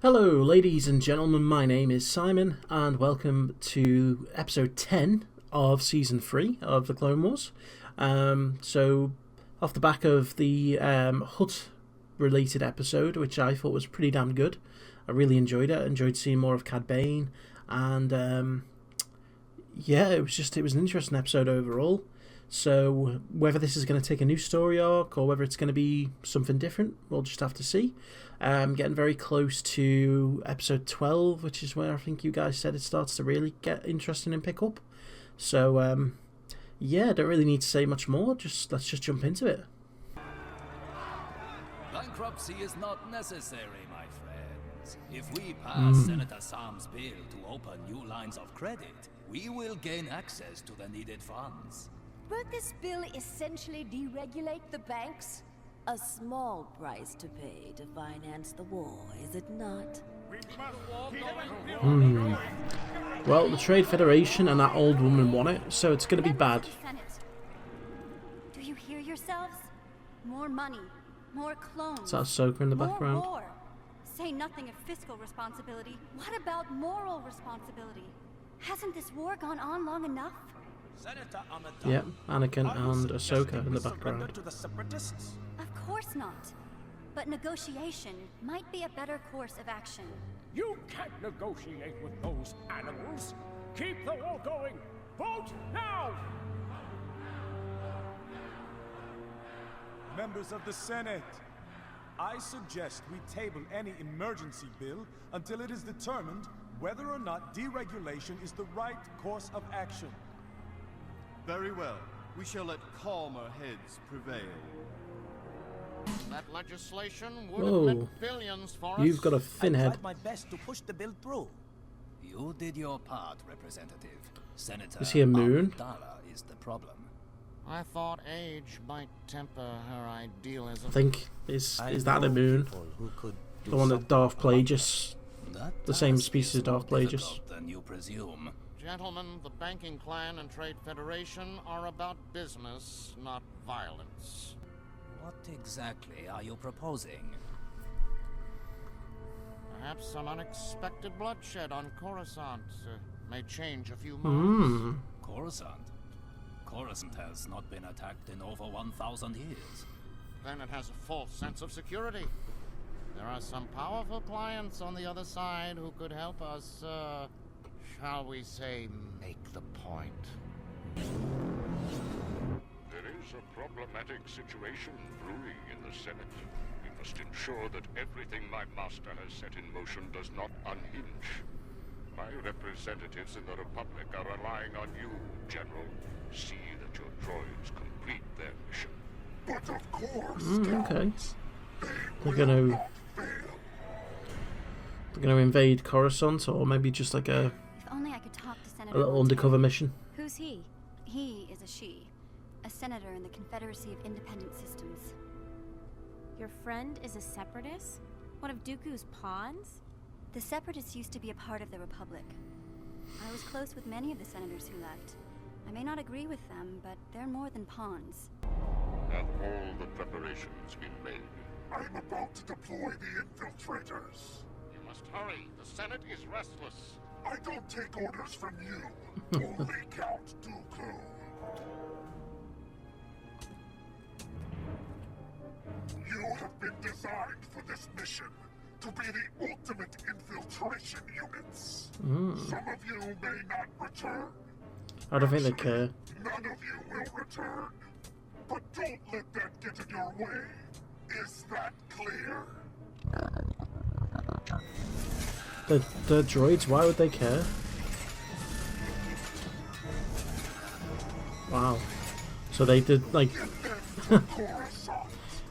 Hello ladies and gentlemen, my name is Simon and welcome to episode 10 of season 3 of the Clone Wars. So off the back of the Hut related episode, which I thought was pretty damn good, I really enjoyed it. I enjoyed seeing more of Cad Bane, and yeah, it was an interesting episode overall. So whether this is going to take a new story arc or whether it's going to be something different, we'll just have to see. Getting very close to episode 12, which is where I think you guys said it starts to really get interesting and pick up. So yeah, I don't really need to say much more. Let's just jump into it. Bankruptcy is not necessary, my friends. If we pass Senator Sam's bill to open new lines of credit, we will gain access to the needed funds. Won't this bill essentially deregulate the banks? A small price to pay to finance the war, is it not? Well, the Trade Federation and that old woman want it, so it's going to be bad. Do you hear yourselves? More money, more clones. Is that Ahsoka in the background? More. Say nothing of fiscal responsibility. What about moral responsibility? Hasn't this war gone on long enough? Yeah, Anakin and Ahsoka in the background. Of course not. But negotiation might be a better course of action. You can't negotiate with those animals. Keep the war going. Vote now! Members of the Senate, I suggest we table any emergency bill until it is determined whether or not deregulation is the right course of action. Very well. We shall let calmer heads prevail. That legislation would Whoa. have meant billions for us. You've got a thin I head. tried my best to push the bill through. You did your part, Representative. Senator Is he a moon? is the problem. I thought age might temper her idealism. I think is that a moon? The one that Darth Plagueis, the same species as Darth Plagueis. Than you presume. Gentlemen, the banking clan and Trade Federation are about business, not violence. What exactly are you proposing? Perhaps some unexpected bloodshed on Coruscant may change a few minds. Coruscant? Coruscant has not been attacked in over 1,000 years. Then it has a false sense of security. There are some powerful clients on the other side who could help us, shall we say, make the point. There is a problematic situation brewing in the Senate. We must ensure that everything my master has set in motion does not unhinge. My representatives in the Republic are relying on you, General. See that your droids complete their mission. But of course, Okay. They're gonna invade Coruscant, or maybe just like a If only I could talk to Senator little Montero. undercover mission. Who's he? He is a she. A senator in the Confederacy of Independent Systems. Your friend is a separatist? One of Dooku's pawns? The Separatists used to be a part of the Republic. I was close with many of the senators who left. I may not agree with them, but they're more than pawns. Have all the preparations been made? I'm about to deploy the infiltrators. You must hurry. The Senate is restless. I don't take orders from you, only Count Dooku. You have been designed for this mission to be the ultimate infiltration units. Some of you may not return. I don't think they care. None of you will return. But don't let that get in your way. Is that clear? The droids, why would they care? Wow. So they did, like...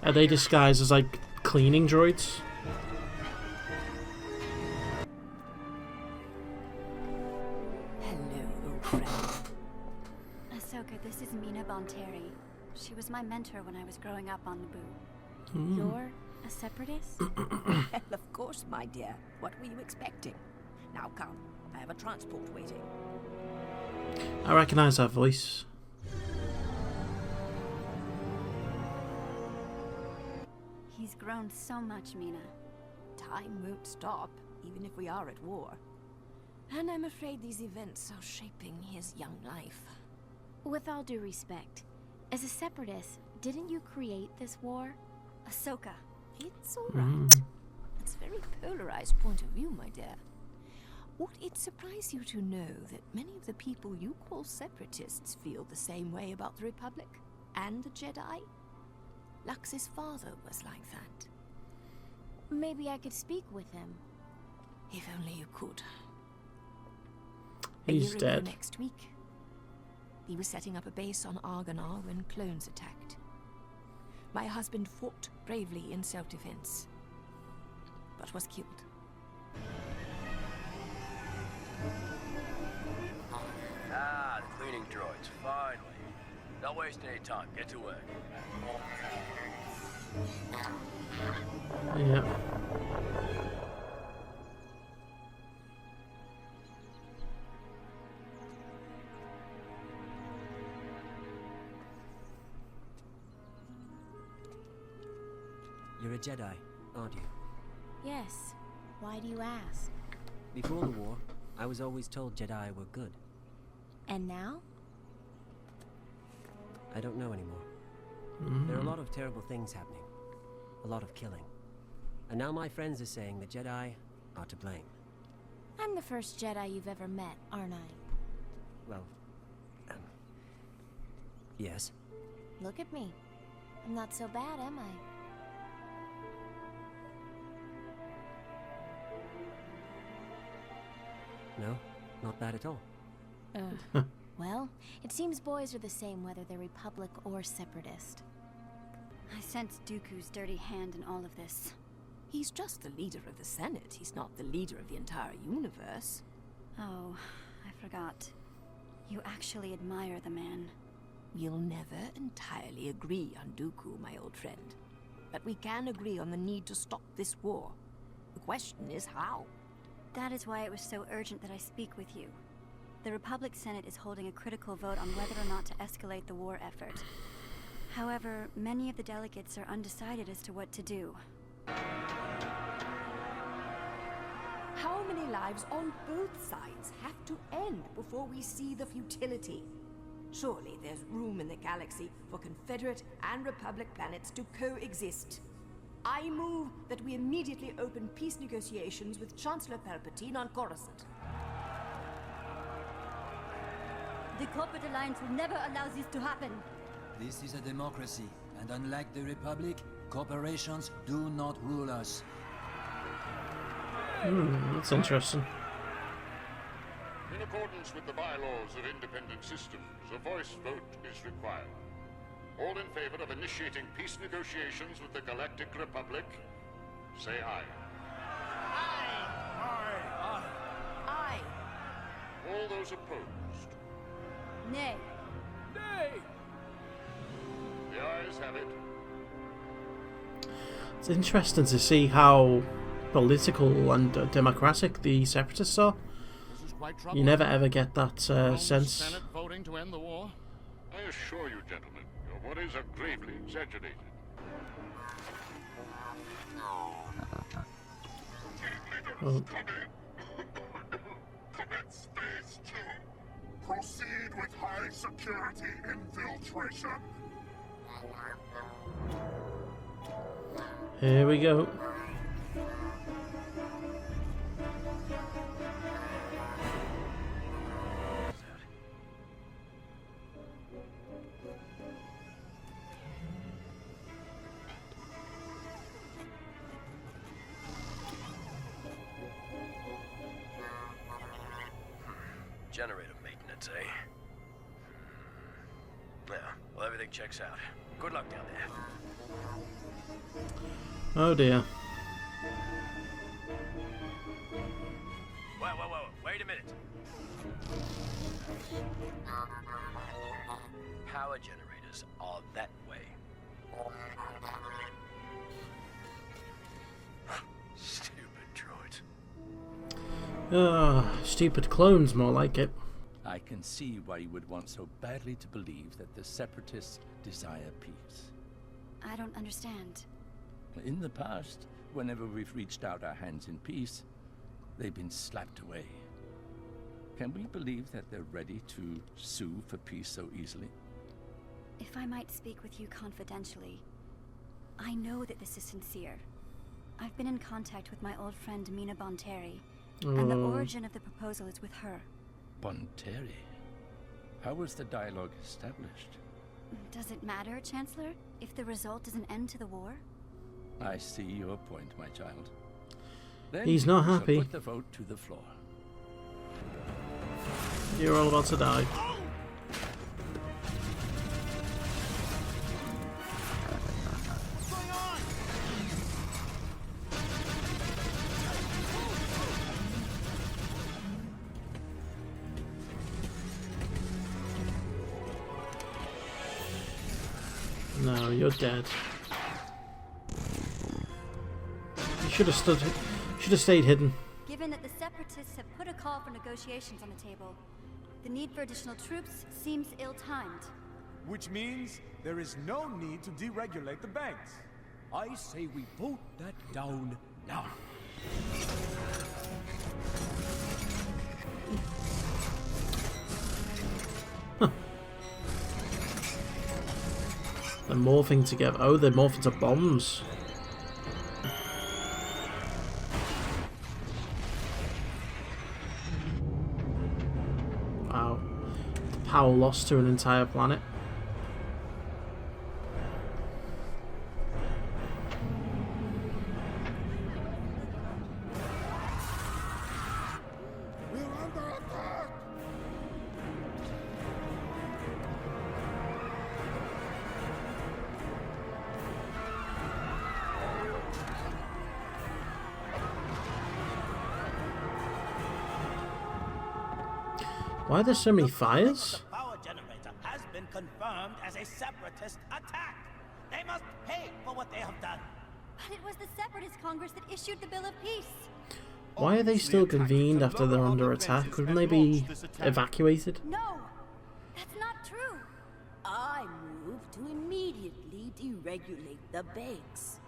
Are they disguised as, like, cleaning droids? Hello, friend. Ahsoka, this is Mina Bonteri. She was my mentor when I was growing up on Naboo. You're a separatist? Well, of course, my dear. What were you expecting? Now come. I have a transport waiting. I recognise that voice. He's grown so much, Mina. Time won't stop, even if we are at war. And I'm afraid these events are shaping his young life. With all due respect, as a separatist, didn't you create this war? Ahsoka, it's all right. It's a very polarized point of view, my dear. Would it surprise you to know that many of the people you call separatists feel the same way about the Republic and the Jedi? Lux's father was like that. Maybe I could speak with him. If only you could. He's a year dead. Ago next week, he was setting up a base on Argonar when clones attacked. My husband fought bravely in self-defense, but was killed. Ah, the cleaning droids, finally. Don't waste any time, get to work. Yeah. You're a Jedi, aren't you? Yes. Why do you ask? Before the war, I was always told Jedi were good. And now? I don't know anymore. There are a lot of terrible things happening. A lot of killing. And now my friends are saying the Jedi are to blame. I'm the first Jedi you've ever met, aren't I? Well, yes. Look at me. I'm not so bad, am I? No, not bad at all. Well, it seems boys are the same whether they're Republic or Separatist. I sense Dooku's dirty hand in all of this. He's just the leader of the Senate. He's not the leader of the entire universe. Oh, I forgot. You actually admire the man. We'll never entirely agree on Dooku, my old friend. But we can agree on the need to stop this war. The question is how. That is why it was so urgent that I speak with you. The Republic Senate is holding a critical vote on whether or not to escalate the war effort. However, many of the delegates are undecided as to what to do. How many lives on both sides have to end before we see the futility? Surely there's room in the galaxy for Confederate and Republic planets to coexist. I move that we immediately open peace negotiations with Chancellor Palpatine on Coruscant. The Corporate Alliance will never allow this to happen. This is a democracy, and unlike the Republic, corporations do not rule us. That's interesting. In accordance with the bylaws of independent systems, a voice vote is required. All in favor of initiating peace negotiations with the Galactic Republic, say aye. Aye. All those opposed, Nay. Nay! the ayes have it. It's interesting to see how political and democratic the Separatists are. This is quite You troubling. never ever get that sense. Senate voting to end the war. I assure you, gentlemen, your worries are gravely exaggerated. Oh. Commence phase 2. Proceed with high security infiltration. Here we go. Generator maintenance, eh? Yeah, well, everything checks out. Good luck down there. Oh dear. Whoa, wait a minute. Power generators are that way. Stupid droids. Stupid clones, more like it. I can see why you would want so badly to believe that the Separatists desire peace. I don't understand. In the past, whenever we've reached out our hands in peace, they've been slapped away. Can we believe that they're ready to sue for peace so easily? If I might speak with you confidentially, I know that this is sincere. I've been in contact with my old friend Mina Bonteri, and the origin of the proposal is with her. Bonteri? How was the dialogue established? Does it matter, Chancellor, if the result is an end to the war? I see your point, my child. Then He's not we shall happy. put the vote to the floor. You're all about to die. No, you're dead. You should have stayed hidden. Given that the Separatists have put a call for negotiations on the table, the need for additional troops seems ill-timed. Which means there is no need to deregulate the banks. I say we vote that down now. They're morphing together. Oh, they're morphing to bombs. Wow. The power lost to an entire planet. Why are there so many fires? The power generator has been confirmed as a separatist attack. They must pay for what they have done. But it was the Separatist Congress that issued the Bill of Peace. Why are they still convened after they're under attack? Couldn't they be evacuated? No, that's not true. I move to immediately deregulate the banks.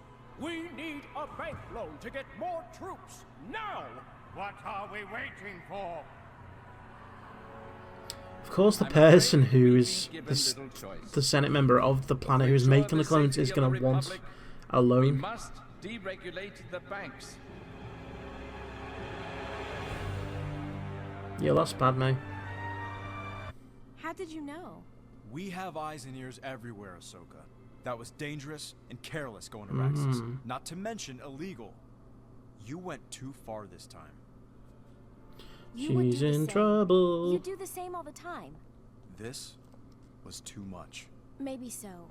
We need a bank loan to get more troops, now! What are we waiting for? Of course, the person who is the Senate member of the planet who's making the clones is going to want a We loan. must deregulate the banks. You lost Padme. How did you know? We have eyes and ears everywhere, Ahsoka. That was dangerous and careless going to Raxus. Not to mention illegal. You went too far this time. She's in trouble. You do the same all the time. This was too much. Maybe so.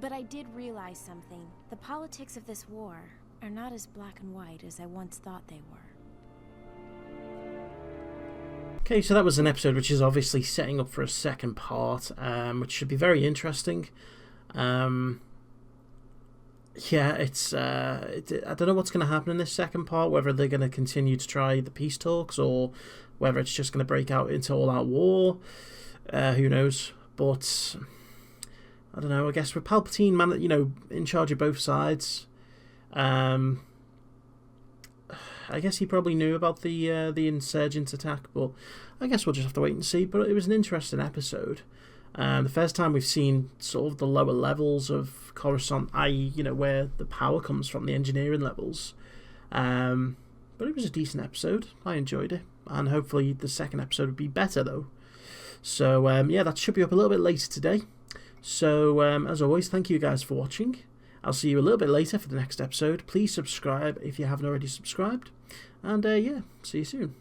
But I did realize something. The politics of this war are not as black and white as I once thought they were. Okay, so that was an episode which is obviously setting up for a second part, which should be very interesting. Yeah, it's I don't know what's going to happen in this second part, whether they're going to continue to try the peace talks or whether it's just going to break out into all-out war. Who knows? But I don't know. I guess with Palpatine, man, in charge of both sides, I guess he probably knew about the insurgent attack, but I guess we'll just have to wait and see. But it was an interesting episode. The first time we've seen sort of the lower levels of Coruscant, i.e., where the power comes from, the engineering levels. But it was a decent episode. I enjoyed it. And hopefully the second episode would be better, though. So, yeah, that should be up a little bit later today. So, as always, thank you guys for watching. I'll see you a little bit later for the next episode. Please subscribe if you haven't already subscribed. And, yeah, see you soon.